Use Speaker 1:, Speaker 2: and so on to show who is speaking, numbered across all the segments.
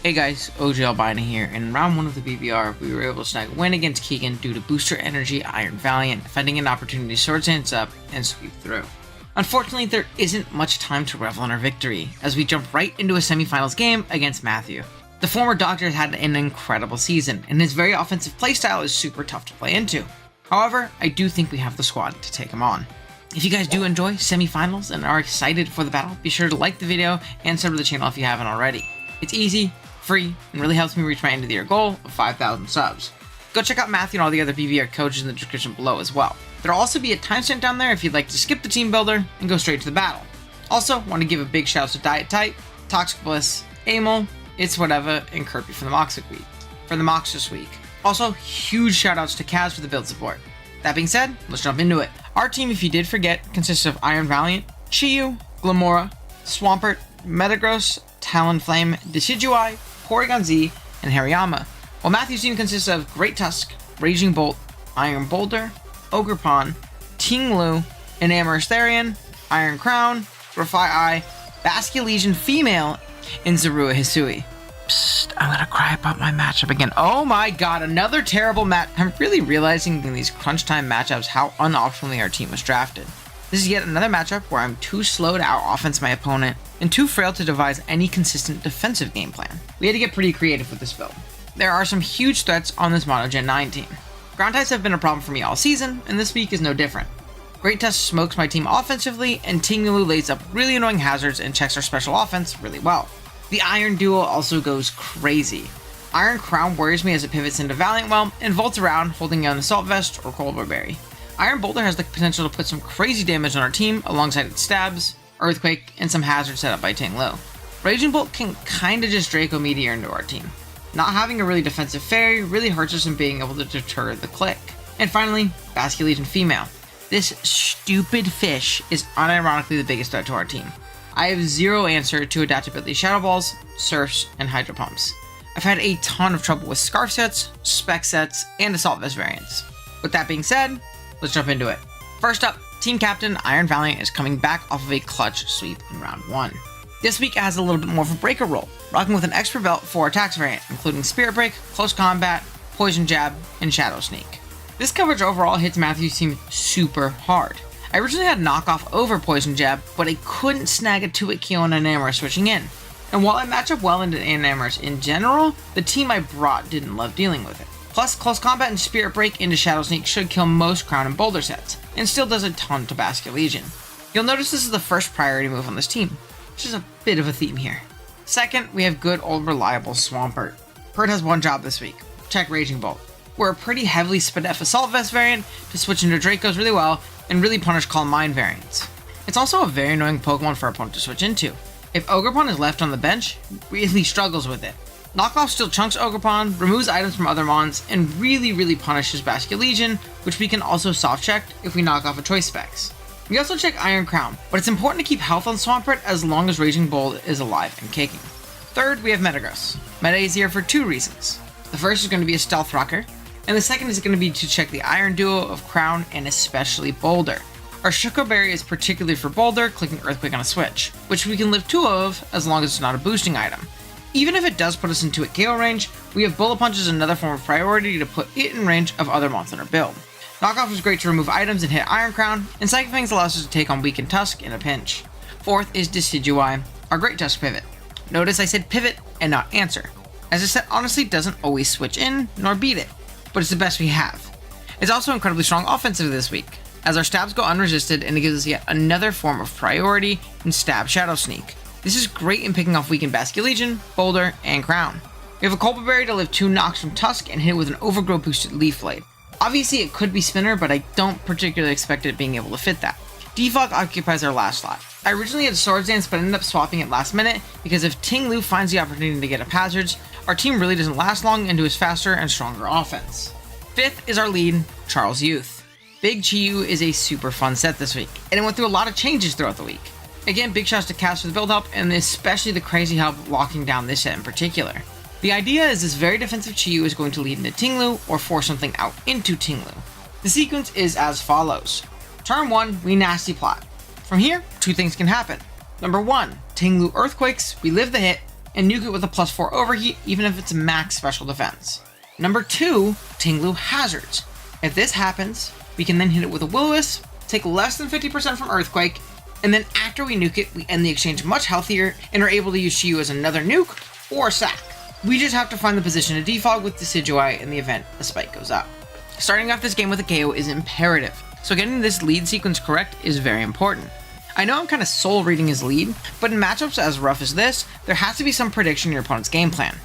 Speaker 1: Hey guys, OGalbina here. In round 1 of the BBR, we were able to snag a win against Keegan due to booster energy Iron Valiant, finding an opportunity to sword stance up and sweep through. Unfortunately, there isn't much time to revel in our victory, as we jump right into a semifinals game against Matthew. The former Doctor has had an incredible season, and his very offensive playstyle is super tough to play into. However, I do think we have the squad to take him on. If you guys do enjoy semifinals and are excited for the battle, be sure to like the video and sub to the channel if you haven't already. It's easy, free, and really helps me reach my end of the year goal of 5,000 subs. Go check out Matthew and all the other BBR coaches in the description below as well. There'll also be a timestamp down there if you'd like to skip the team builder and go straight to the battle. Also, want to give a big shout out to Diet Tight, Toxic Bliss, Amel, It's Whatever, and Kirby for the Mox this week. Also, huge shout outs to Kaz for the build support. That being said, let's jump into it. Our team, if you did forget, consists of Iron Valiant, Chiyu, Glamora, Swampert, Metagross, Talonflame, Decidueye, Porygon Z, and Hariyama, while Matthew's team consists of Great Tusk, Raging Bolt, Iron Boulder, Ogerpon, Tinglu, Enamorous Therian, Iron Crown, Grafai Eye, Basculegion Female, and Zorua Hisui. Psst, I'm gonna cry about my matchup again. Oh my god, another terrible match. I'm really realizing in these crunch time matchups how unoptimally our team was drafted. This is yet another matchup where I'm too slow to out-offense my opponent and too frail to devise any consistent defensive game plan. We had to get pretty creative with this build. There are some huge threats on this Mono Gen 9 team. Ground types have been a problem for me all season, and this week is no different. Great Tusk smokes my team offensively, and Tinglu lays up really annoying hazards and checks our special offense really well. The Iron Duo also goes crazy. Iron Crown worries me as it pivots into Valiant well and vaults around holding on Assault Vest or Cold Berry. Iron Boulder has the potential to put some crazy damage on our team alongside its stabs, Earthquake, and some hazards set up by Tinglu. Raging Bolt can kinda just Draco Meteor into our team. Not having a really defensive fairy really hurts us in being able to deter the click. And finally, Basculegion Female. This stupid fish is unironically the biggest threat to our team. I have zero answer to adaptability Shadow Balls, Surfs, and Hydro Pumps. I've had a ton of trouble with Scarf sets, Spec sets, and Assault Vest variants. With that being said, let's jump into it. First up, Team Captain Iron Valiant is coming back off of a clutch sweep in round 1. This week it has a little bit more of a breaker role, rocking with an expert belt 4 attacks variant, including Spirit Break, Close Combat, Poison Jab, and Shadow Sneak. This coverage overall hits Matthew's team super hard. I originally had knockoff over Poison Jab, but I couldn't snag a 2-hit KO on Enamorous switching in. And while I match up well into Enamorous in general, the team I brought didn't love dealing with it. Plus, Close Combat and Spirit Break into Shadow Sneak should kill most Crown and Boulder sets, and still does a ton to Basculegion. You'll notice this is the first priority move on this team, which is a bit of a theme here. Second, we have good old reliable Swampert. Pert has one job this week, check Raging Bolt. We're a pretty heavily Spadef Assault Vest variant to switch into Dracos really well and really punish Calm Mind variants. It's also a very annoying Pokemon for our opponent to switch into. If Ogerpon is left on the bench, really struggles with it. Knockoff still chunks Ogerpon, removes items from other mons, and really punishes Basculegion, which we can also soft check if we knock off a choice specs. We also check Iron Crown, but it's important to keep health on Swampert as long as Raging Bolt is alive and kicking. Third, we have Metagross. Meta is here for 2 reasons. The first is going to be a Stealth Rocker, and the second is going to be to check the Iron Duo of Crown and especially Boulder. Our Shuko Berry is particularly for Boulder, clicking Earthquake on a switch, which we can live 2 of as long as it's not a boosting item. Even if it does put us into a KO range, we have Bullet Punch as another form of priority to put it in range of other mons in our build. Knockoff is great to remove items and hit Iron Crown, and Psychic Fangs allows us to take on Weakened Tusk in a pinch. Fourth is Decidueye, our Great Tusk pivot. Notice I said pivot and not answer, as this set honestly doesn't always switch in nor beat it, but it's the best we have. It's also incredibly strong offensive this week, as our stabs go unresisted and it gives us yet another form of priority in Stab Shadow Sneak. This is great in picking off weakened Basculegion, Boulder, and Crown. We have a Culpa Berry to live 2 knocks from Tusk and hit it with an Overgrow boosted Leaf Blade. Obviously it could be Spinner, but I don't particularly expect it being able to fit that. Defog occupies our last slot. I originally had Swords Dance but ended up swapping it last minute because if Tinglu finds the opportunity to get up hazards, our team really doesn't last long into his faster and stronger offense. Fifth is our lead, Charles Youth. Big Chiyu is a super fun set this week, and it went through a lot of changes throughout the week. Again, big shouts to Cass for the build help, and especially the crazy help locking down this set in particular. The idea is this very defensive Chiyu is going to lead into Tinglu, or force something out into Tinglu. The sequence is as follows. Turn 1, we nasty plot. From here, 2 things can happen. Number 1, Tinglu Earthquakes, we live the hit, and nuke it with a +4 overheat, even if it's max special defense. Number 2, Tinglu hazards. If this happens, we can then hit it with a Will-O-Wisp, take less than 50% from Earthquake, and then after we nuke it, we end the exchange much healthier and are able to use Shiyu as another nuke or sack. We just have to find the position to defog with Decidueye in the event the spike goes up. Starting off this game with a KO is imperative, so getting this lead sequence correct is very important. I know I'm kind of soul reading his lead, but in matchups as rough as this, there has to be some prediction in your opponent's game plan.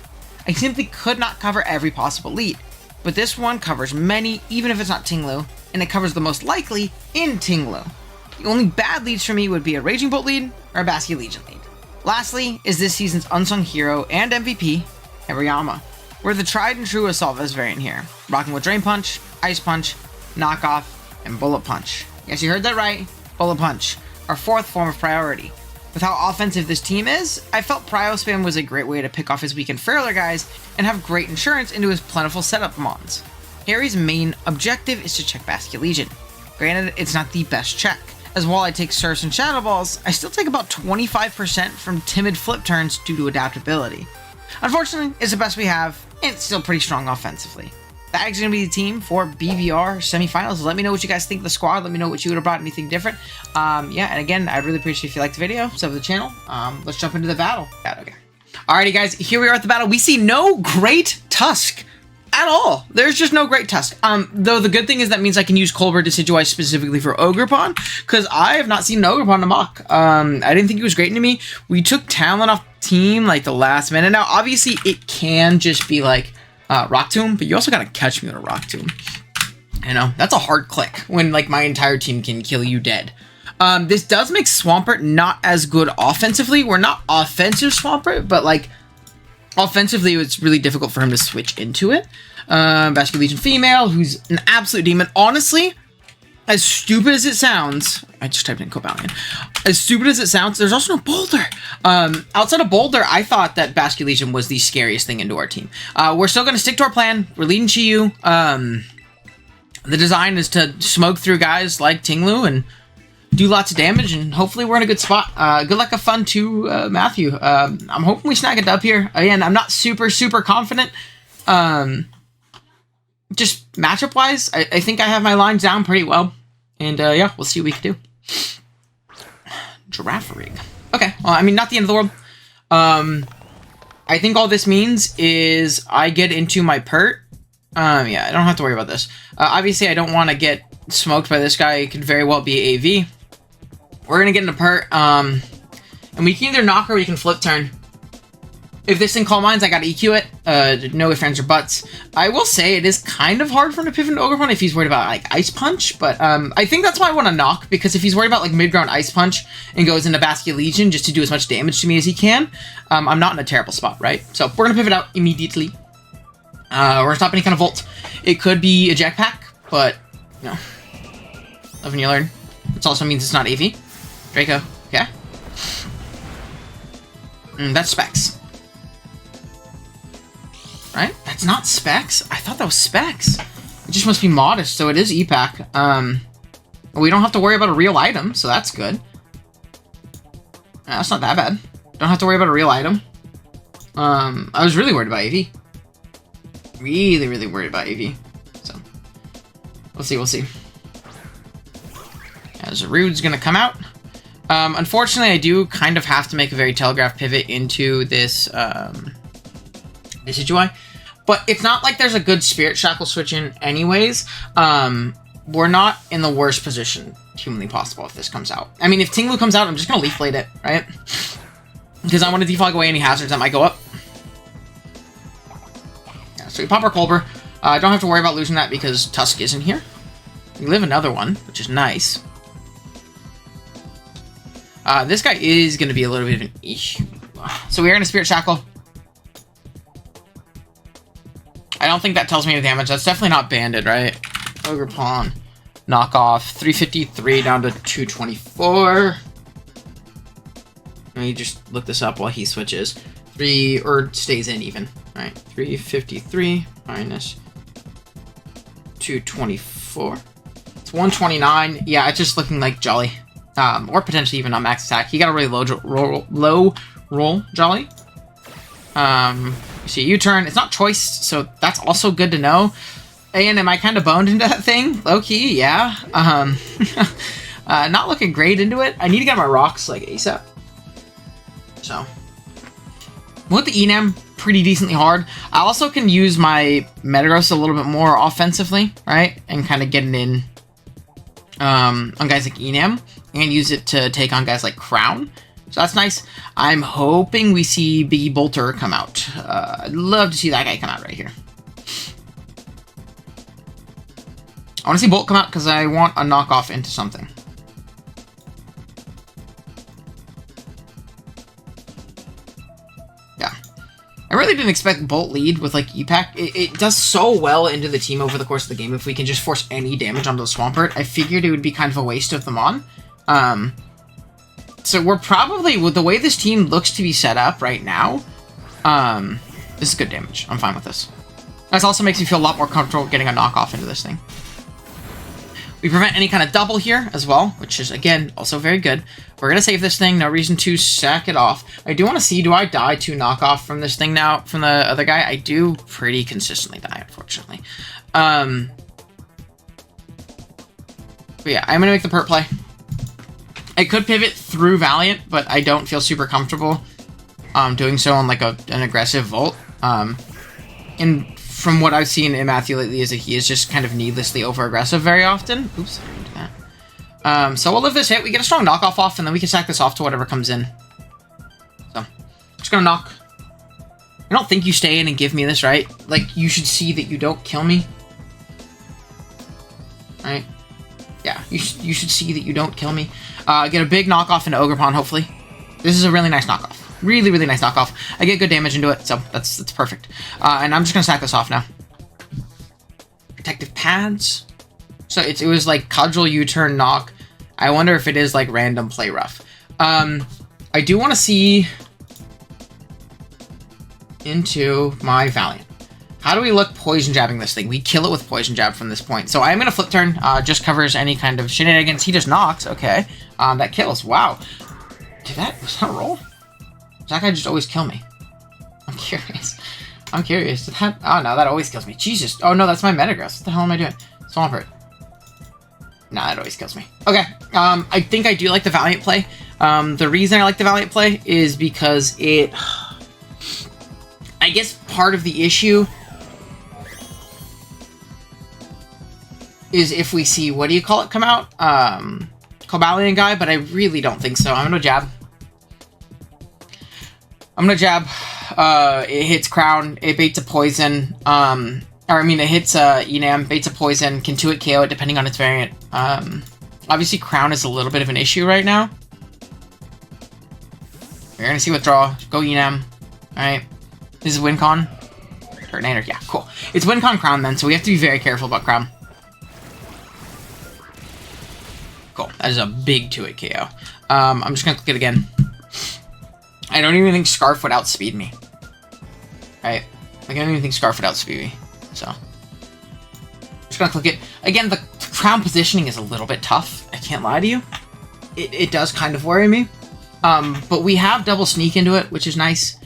Speaker 1: I simply could not cover every possible lead, but this one covers many, even if it's not Tinglu, and it covers the most likely in Tinglu. The only bad leads for me would be a Raging Bolt lead or a Basculegion lead. Lastly is this season's unsung hero and MVP, Hariyama. We're the tried and true Assault variant here, rocking with Drain Punch, Ice Punch, Knockoff, and Bullet Punch. Yes, you heard that right, Bullet Punch, our 4th form of priority. With how offensive this team is, I felt Prio Spam was a great way to pick off his weak and frailer guys and have great insurance into his plentiful setup mons. Harry's main objective is to check Basculegion. Granted, it's not the best check, as while I take Surfs and Shadow Balls, I still take about 25% from timid flip turns due to adaptability. Unfortunately, it's the best we have, and it's still pretty strong offensively. That is going to be the team for BBR semifinals. Let me know what you guys think of the squad. Let me know what you would have brought, anything different. Yeah, and again, I'd really appreciate if you liked the video, sub to the channel. Let's jump into the battle. Okay. Alrighty, guys, here we are at the battle. We see no Great Tusk at all. There's just no Great Tusk. Though the good thing is that means I can use Colbur Decidueye specifically for Ogerpon, because I have not seen Ogerpon to mock. I didn't think it was great to me. We took Talon off team like the last minute. Now, obviously, it can just be like Rock Tomb, but you also gotta catch me with a Rock Tomb. You know, that's a hard click when like my entire team can kill you dead. This does make Swampert not as good offensively. We're not offensive Swampert, but like offensively, it's really difficult for him to switch into it. Basculegion female, who's an absolute demon. Honestly, as stupid as it sounds, I just typed in Cobalion. As stupid as it sounds, there's also no Boulder. Outside of Boulder, I thought that Basculegion was the scariest thing into our team. We're still going to stick to our plan. We're leading Shiyu. The design is to smoke through guys like Tinglu and do lots of damage, and hopefully we're in a good spot. Good luck, have fun to Matthew. I'm hoping we snag a dub here. Again, I'm not super confident. Just matchup-wise, I think I have my lines down pretty well. And yeah, we'll see what we can do. Giraffe Rig. Okay, well, I mean, not the end of the world. I think all this means is I get into my pert. Yeah, I don't have to worry about this. Obviously, I don't want to get smoked by this guy. It could very well be AV. We're going to get into pert. And we can either knock or we can flip turn. If this thing Calm Minds, I got to EQ it. No ifs, ands, or buts. I will say it is kind of hard for him to pivot into Ogerpon if he's worried about, like, Ice Punch. But I think that's why I want to knock, because if he's worried about, like, mid-ground Ice Punch and goes into Basculegion just to do as much damage to me as he can, I'm not in a terrible spot, right? So we're going to pivot out immediately. We're going to stop any kind of Volt. It could be a Jetpack, but, no. Love when you learn. This also means it's not AV. Draco, okay. That's Specs. Right? That's not Specs? I thought that was Specs. It just must be Modest, so it is EPAC. We don't have to worry about a real item, so that's good. That's not that bad. Don't have to worry about a real item. I was really worried about AV. Really worried about AV. So, we'll see. As Zarude's gonna come out. Unfortunately, I do kind of have to make a very telegraphed pivot into this, Decidueye. But it's not like there's a good Spirit Shackle switch in anyways. We're not in the worst position humanly possible if this comes out. I mean, if Tinglu comes out, I'm just going to Leaf Blade it, right? Because I want to defog away any hazards that might go up. Yeah, so we pop our Colbur. I don't have to worry about losing that because Tusk isn't here. We live another one, which is nice. This guy is going to be a little bit of an issue. So we are going to Spirit Shackle. I don't think that tells me the damage. That's definitely not banded, right? Ogerpon. Knockoff. 353 down to 224. Let me just look this up while he switches. Or stays in even. Right. 353 minus 224. It's 129. Yeah, it's just looking like Jolly. Or potentially even on max attack. He got a really low roll Jolly. See a U-turn. It's not choice, so that's also good to know. And am I kind of boned into that thing? Low-key, yeah. Not looking great into it. I need to get my rocks, like, ASAP. So. With the Enam, pretty decently hard. I also can use my Metagross a little bit more offensively, right? And kind of get it in on guys like Enam. And use it to take on guys like Crown. So that's nice. I'm hoping we see Biggie Bolter come out. I'd love to see that guy come out right here. I want to see Bolt come out because I want a knockoff into something. Yeah. I really didn't expect Bolt lead with, like, E-Pack. It does so well into the team over the course of the game if we can just force any damage onto the Swampert. I figured it would be kind of a waste of them on. So we're probably, with the way this team looks to be set up right now, this is good damage. I'm fine with this. This also makes me feel a lot more comfortable getting a knockoff into this thing. We prevent any kind of double here as well, which is, again, also very good. We're going to save this thing. No reason to sack it off. I do want to see, do I die to knockoff from this thing now, from the other guy? I do pretty consistently die, unfortunately. But yeah, I'm going to make the perp play. I could pivot through Valiant, but I don't feel super comfortable doing so on like an aggressive Volt. And from what I've seen in Matthew lately is that he is just kind of needlessly over-aggressive very often. Oops, I didn't do that. So we'll live this hit. We get a strong knockoff off, and then we can sack this off to whatever comes in. So, just gonna knock. I don't think you stay in and give me this, right? Like, you should see that you don't kill me. Right? Yeah, you should see that you don't kill me. Get a big knockoff into Ogerpon, hopefully. This is a really nice knockoff. Really, really nice knockoff. I get good damage into it, so that's perfect. And I'm just going to sack this off now. Protective pads. So it was like Cudgel, U-turn, knock. I wonder if it is like random play rough. I do want to see into my Valiant. How do we look poison jabbing this thing? We kill it with poison jab from this point. So I'm going to flip turn. Just covers any kind of shenanigans. He just knocks. Okay. That kills. Wow. Was that a roll? Does that guy just always kill me? I'm curious. I'm curious. Did that... Oh, no. That always kills me. Jesus. Oh, no. That's my Metagross. What the hell am I doing? Swampert. Nah, that always kills me. Okay. I think I do like the Valiant play. The reason I like the Valiant play is because it... I guess part of the issue is if we see, what do you call it, come out? Cobalion guy, but I really don't think so. I'm gonna jab. It hits Crown, it baits a poison, it hits Enam, baits a poison, can 2-hit KO it depending on its variant. Obviously Crown is a little bit of an issue right now. We're gonna see withdraw, go Enam, alright. This is WinCon? Turnator, yeah, cool. It's WinCon Crown then, so we have to be very careful about Crown. Cool, that is a big 2-hit KO. I'm just gonna click it again. I don't even think Scarf would outspeed me. Right? I don't even think Scarf would outspeed me. So. Just gonna click it. Again, the Crown positioning is a little bit tough. I can't lie to you. It does kind of worry me. But we have double sneak into it, which is nice.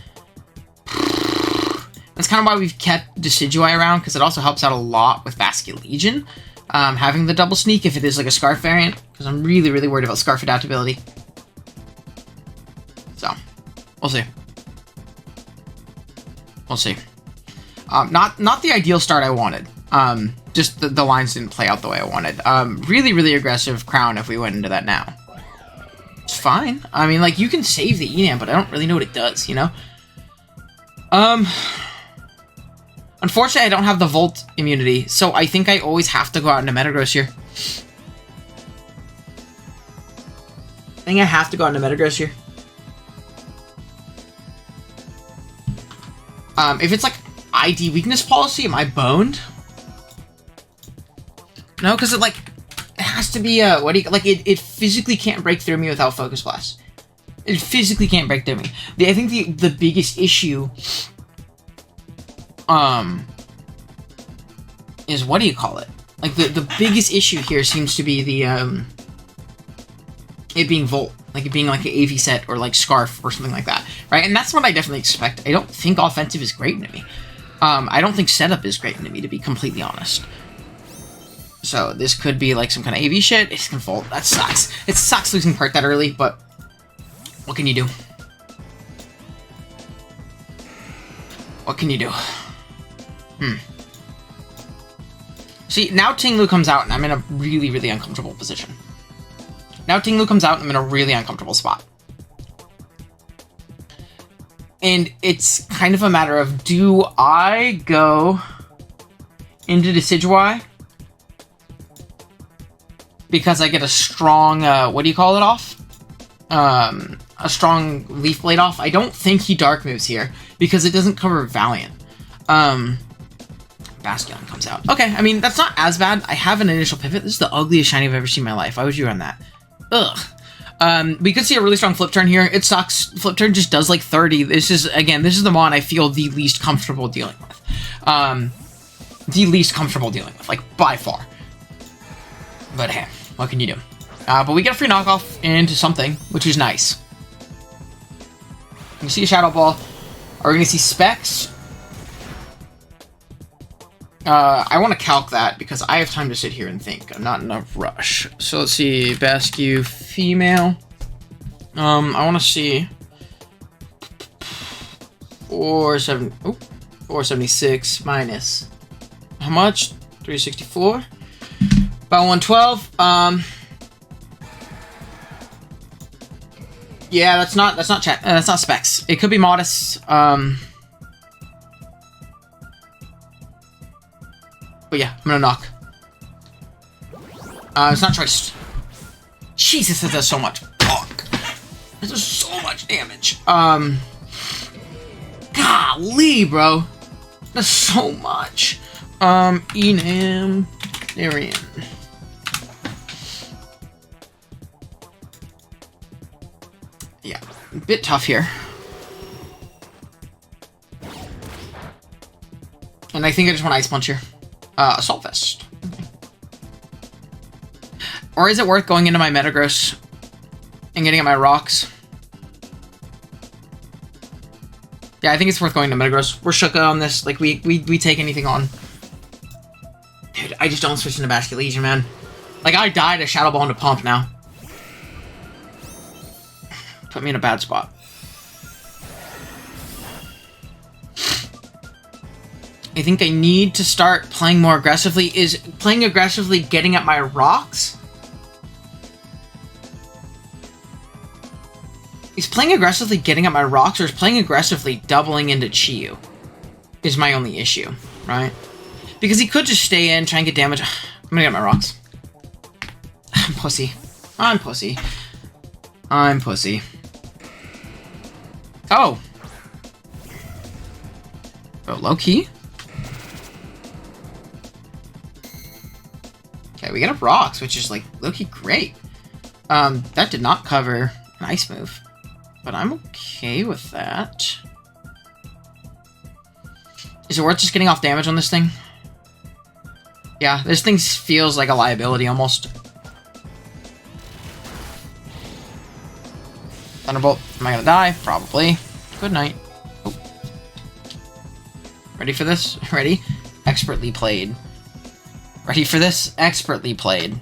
Speaker 1: That's kind of why we've kept Decidueye around, because it also helps out a lot with Basculegion. Having the double sneak if it is like a Scarf variant, because I'm really, really worried about Scarf adaptability. So, we'll see. We'll see. Not the ideal start I wanted. Just the lines didn't play out the way I wanted. Really, really aggressive Crown if we went into that now. It's fine. I mean, like, you can save the Enam, but I don't really know what it does, you know? Unfortunately, I don't have the Volt immunity, so I think I always have to go out into Metagross here. I think I have to go out into Metagross here. If it's like ID weakness policy, am I boned? No, because it has to be it physically can't break through me without Focus Blast. It physically can't break through me. I think the biggest issue is, what do you call it? Like, the biggest issue here seems to be the, it being Volt. Like, it being like an AV set or like Scarf or something like that. right? And that's what I definitely expect. I don't think offensive is great into me. I don't think setup is great into me, to be completely honest. So this could be like some kind of AV shit. It's gonna fold. That sucks. It sucks losing part that early, but what can you do? What can you do? See, now Tinglu comes out, and I'm in a really, really uncomfortable position. Now Tinglu comes out, and I'm in a really uncomfortable spot. And it's kind of a matter of, do I go into Decidueye because I get a strong, what do you call it off? A strong Leaf Blade off? I don't think he Dark moves here because it doesn't cover Valiant. Bastion comes out. Okay, I mean, that's not as bad. I have an initial pivot. This is the ugliest shiny I've ever seen in my life. Why would you run that? Ugh. We could see a really strong flip turn here. It sucks. Flip turn just does like 30. This is the mon I feel the least comfortable dealing with. Like, by far. But hey, what can you do? But we get a free knockoff into something, which is nice. You see a Shadow Ball. Are we going to see Specs? I want to calc that because I have time to sit here and think. I'm not in a rush. So let's see. Basque female. I want to see 476 minus how much? 364. About 112. Yeah, that's not Specs. It could be Modest. But yeah, I'm gonna knock. It's not choice. Jesus, that does so much. Fuck. That does so much damage. Golly, bro. That's so much. Enam. Darian. Yeah, a bit tough here. And I think I just want Ice Punch here. Assault Vest. Okay. Or is it worth going into my Metagross and getting at my rocks? Yeah, I think it's worth going to Metagross. We're shook on this. Like, we take anything on. Dude, I just don't switch into Basket Legion, man. Like, I died a Shadow Ball into Pump now. Put me in a bad spot. I think I need to start playing more aggressively. Is playing aggressively getting at my rocks? Is playing aggressively getting at my rocks, or is playing aggressively doubling into Chiyu? Is my only issue, right? Because he could just stay in, try and get damage. I'm gonna get my rocks. I'm pussy. I'm pussy. I'm pussy. Oh. Oh, low key? Okay, we get up rocks, which is like low-key great. That did not cover an ice move, but I'm okay with that. Is it worth just getting off damage on this thing? Yeah, this thing feels like a liability almost. Thunderbolt. Am I gonna die? Probably. Good night. Oh. Ready for this? Ready? Expertly played. Ready for this? Expertly played.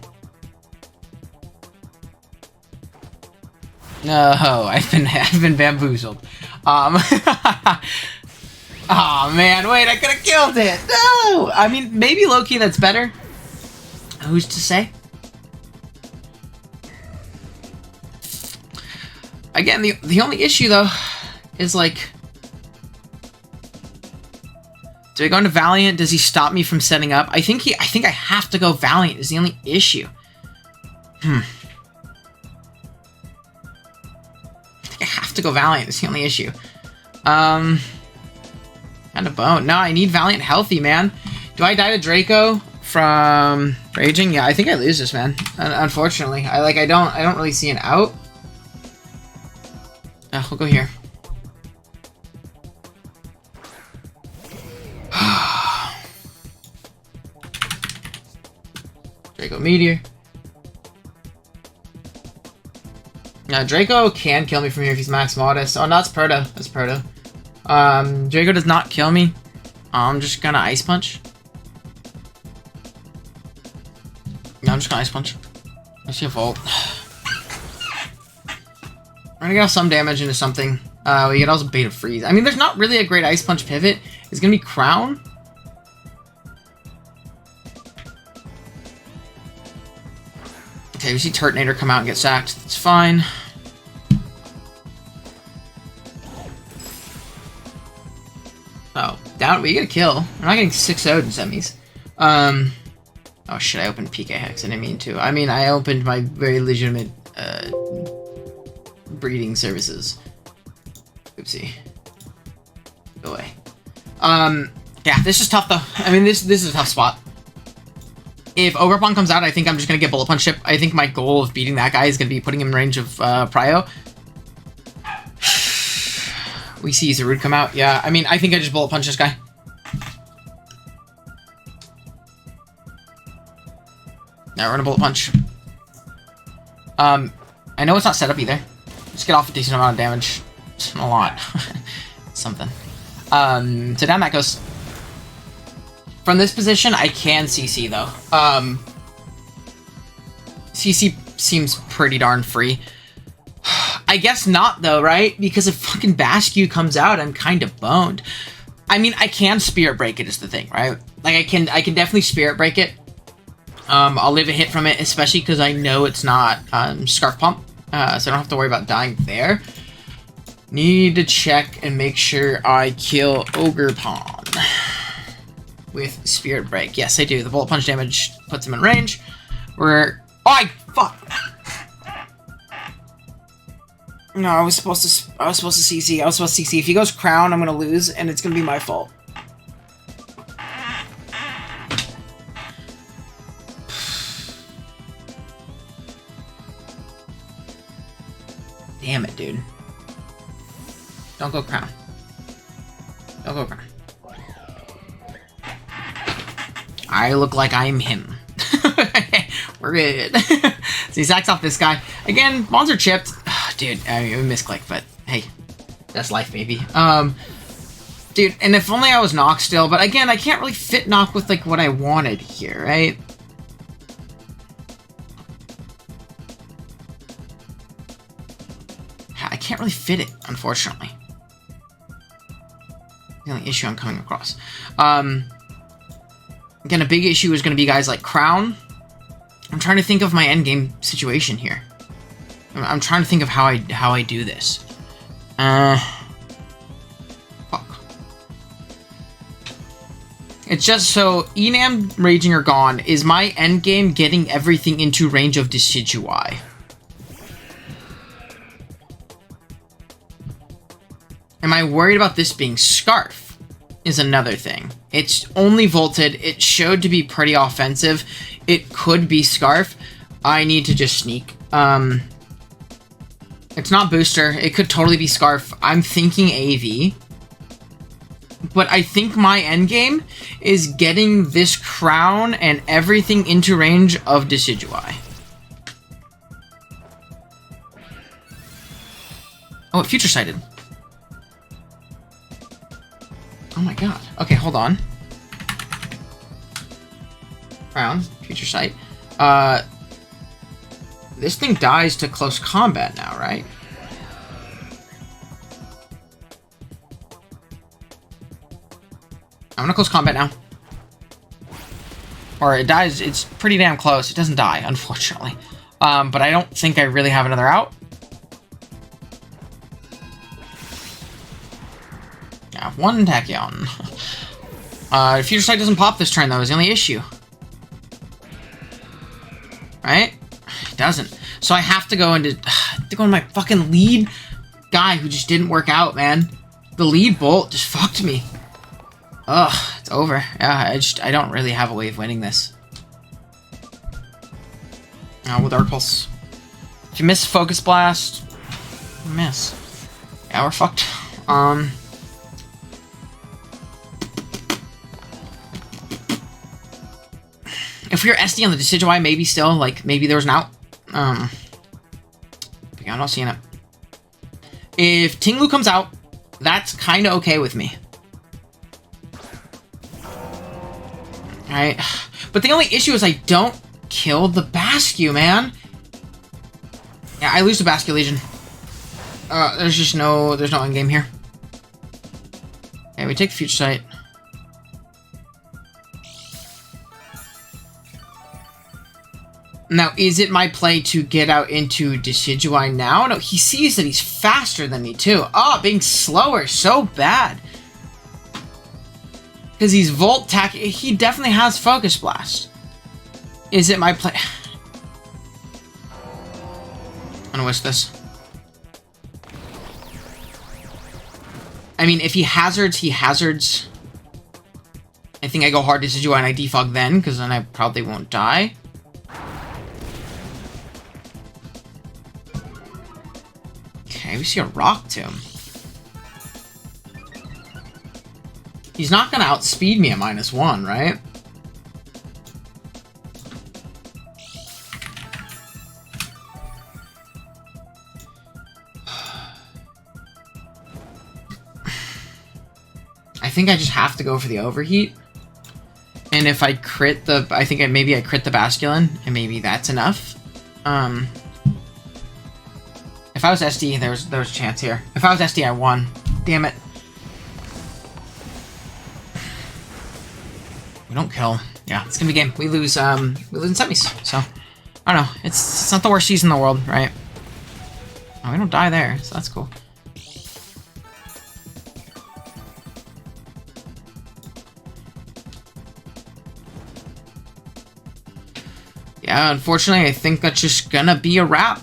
Speaker 1: No, I've been bamboozled. Oh man, wait, I could have killed it. No, I mean maybe low-key that's better. Who's to say? Again, the only issue though is like, do I go into Valiant? Does he stop me from setting up? I think I have to go Valiant is the only issue. I think I have to go Valiant is the only issue. Kind of bone. No, I need Valiant healthy, man. Do I die to Draco from Raging? Yeah, I think I lose this, man. Unfortunately. I don't really see an out. We'll go here. Draco Meteor. Now, Draco can kill me from here if he's max modest. Oh, no, that's Proto. That's Proto. Draco does not kill me. I'm just gonna Ice Punch. No, I'm just gonna Ice Punch. I see a Volt. We're gonna get off some damage into something. We can also Beta Freeze. I mean, there's not really a great Ice Punch pivot. It's gonna be Crown. Okay, we see Turtonator come out and get sacked. That's fine. Oh, down. We get a kill. We're not getting 6-0'd in semis. Oh shit, I opened PK Hex. I didn't mean to. I mean, I opened my very legitimate, breeding services. Oopsie. Go away. Yeah, this is tough though. I mean, this is a tough spot. If Ogrepon comes out, I think I'm just gonna get Bullet Punch Chip. I think my goal of beating that guy is gonna be putting him in range of Prio. We see Zarude come out. Yeah, I mean, I think I just Bullet Punch this guy. Now we're gonna Bullet Punch. I know it's not set up either. Just get off a decent amount of damage. It's a lot. Something. So down that goes. From this position, I can CC though. CC seems pretty darn free. I guess not though, right? Because if fucking Bascu comes out, I'm kind of boned. I mean, I can Spirit Break it is the thing, right? Like I can definitely Spirit Break it. I'll live a hit from it, especially because I know it's not Scarf Pump, so I don't have to worry about dying there. Need to check and make sure I kill Ogrepon with Spirit Break. Yes, I do. The Bullet Punch damage puts him in range. We're... Oh, fuck! No, I was supposed to CC. I was supposed to CC. If he goes Crown, I'm gonna lose, and it's gonna be my fault. Damn it, dude. Don't go Crown. Don't go Crown. I look like I'm him. We're good. So he sacks off this guy. Again, Mons are chipped. Dude, I mean, we misclick, but hey. That's life, baby. Dude, and if only I was Nox still, but again, I can't really fit Nox with, like, what I wanted here, right? I can't really fit it, unfortunately. The only issue I'm coming across. Again, a big issue is going to be guys like Crown. I'm trying to think of my endgame situation here. I'm trying to think of how I do this. Fuck. It's just so Enam, Raging, or Gone is my endgame getting everything into range of Decidueye. Am I worried about this being Scarf? Is another thing. It's only Volted. It showed to be pretty offensive. It could be Scarf. I need to just sneak. It's not Booster. It could totally be Scarf. I'm thinking AV. But I think my endgame is getting this Crown and everything into range of Decidueye. Oh, it Future Sighted. Oh my god. Okay, hold on. Crown, Future Sight. This thing dies to close combat now, right? I'm gonna close combat now. Or it dies, it's pretty damn close. It doesn't die, unfortunately. But I don't think I really have another out. Yeah, one Tachyon. Future Sight doesn't pop this turn, though, is the only issue. Right? It doesn't. So I have to go into my fucking lead guy who just didn't work out, man. The lead bolt just fucked me. Ugh, it's over. Yeah, I don't really have a way of winning this. With Dark Pulse. If you miss Focus Blast, you miss. Yeah, we're fucked. If we were SD on the Decidueye, maybe still, like, maybe there was an out. Yeah, I'm not seeing it. If Tinglu comes out, that's kind of okay with me. Alright. But the only issue is I don't kill the Bascu, man. Yeah, I lose the Bascu Legion. There's no endgame here. Okay, we take the Future Sight. Now, is it my play to get out into Decidueye now? No, he sees that he's faster than me, too. Oh, being slower, so bad. Because he's Volt Tack. He definitely has Focus Blast. Is it my play? I'm gonna wish this. I mean, if he hazards, he hazards. I think I go hard Decidueye and I defog then, because then I probably won't die. Okay, we see a Rock Tomb. He's not gonna outspeed me at -1, right? I think I just have to go for the Overheat. And if I crit the... I think maybe I crit the Basculin, and maybe that's enough. If I was SD, there was a chance here. If I was SD, I won. Damn it. We don't kill. Yeah, it's gonna be a game. We lose in semis. So, I don't know. It's not the worst season in the world, right? Oh, we don't die there, so that's cool. Yeah, unfortunately, I think that's just gonna be a wrap.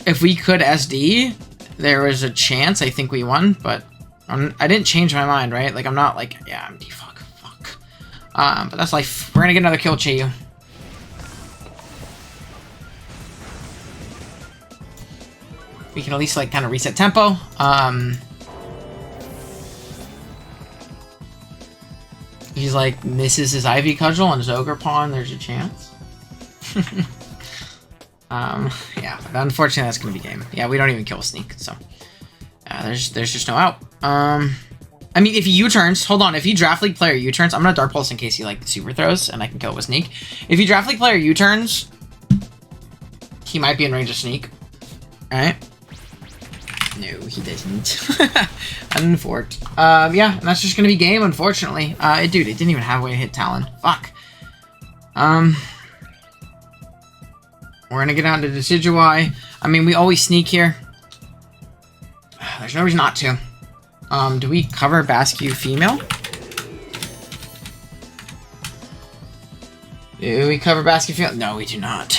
Speaker 1: If we could SD, there was a chance I think we won, but I didn't change my mind, right? Like, I'm not like, yeah, I'm defog, fuck. But that's life. We're gonna get another kill, Chayu. We can at least, like, kind of reset tempo. He's like, misses his Ivy Cudgel and his Ogre Pawn, there's a chance. Yeah, but unfortunately that's gonna be game. Yeah, we don't even kill a Sneak, so there's just no out. I mean, if he U-turns, hold on, if he Draft League player U-turns, I'm gonna Dark Pulse in case he like super throws and I can kill it with Sneak. If he Draft League player U-turns, he might be in range of Sneak. Alright. No, he doesn't. Unfortunate. Yeah, and that's just gonna be game, unfortunately. Dude, it didn't even have a way to hit Talon. Fuck. We're gonna get down to Decidueye. I mean, we always sneak here. There's no reason not to. Do we cover Bascu female? Do we cover Bascu female? No, we do not.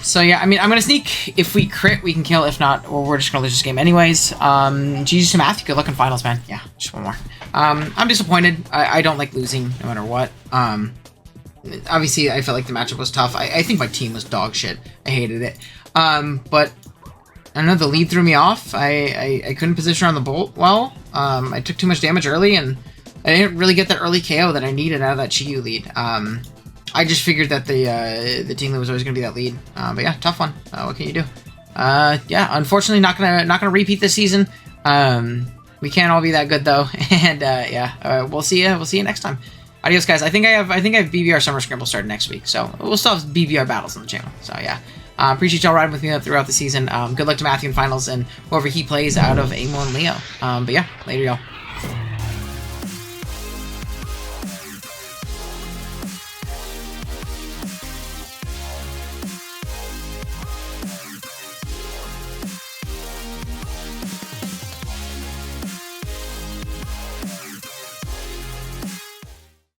Speaker 1: So yeah, I mean, I'm gonna sneak. If we crit, we can kill. If not, well, we're just gonna lose this game anyways. GG to Matthew. Good luck in finals, man. Yeah, just one more. I'm disappointed. I don't like losing no matter what. Obviously, I felt like the matchup was tough. I think my team was dog shit. I hated it. But I don't know, the lead threw me off. I couldn't position on the bolt well. I took too much damage early, and I didn't really get that early KO that I needed out of that Chiyu lead. I just figured that the team lead was always gonna be that lead. But yeah, tough one. What can you do? Yeah, unfortunately, not gonna repeat this season. We can't all be that good though, and yeah, we'll see you. We'll see you next time. Adios, guys. I think I have BBR Summer Scramble started next week, so we'll still have BBR battles on the channel. So yeah, appreciate y'all riding with me throughout the season. Good luck to Matthew in finals and whoever he plays out of Amo and Leo. But yeah, later, y'all.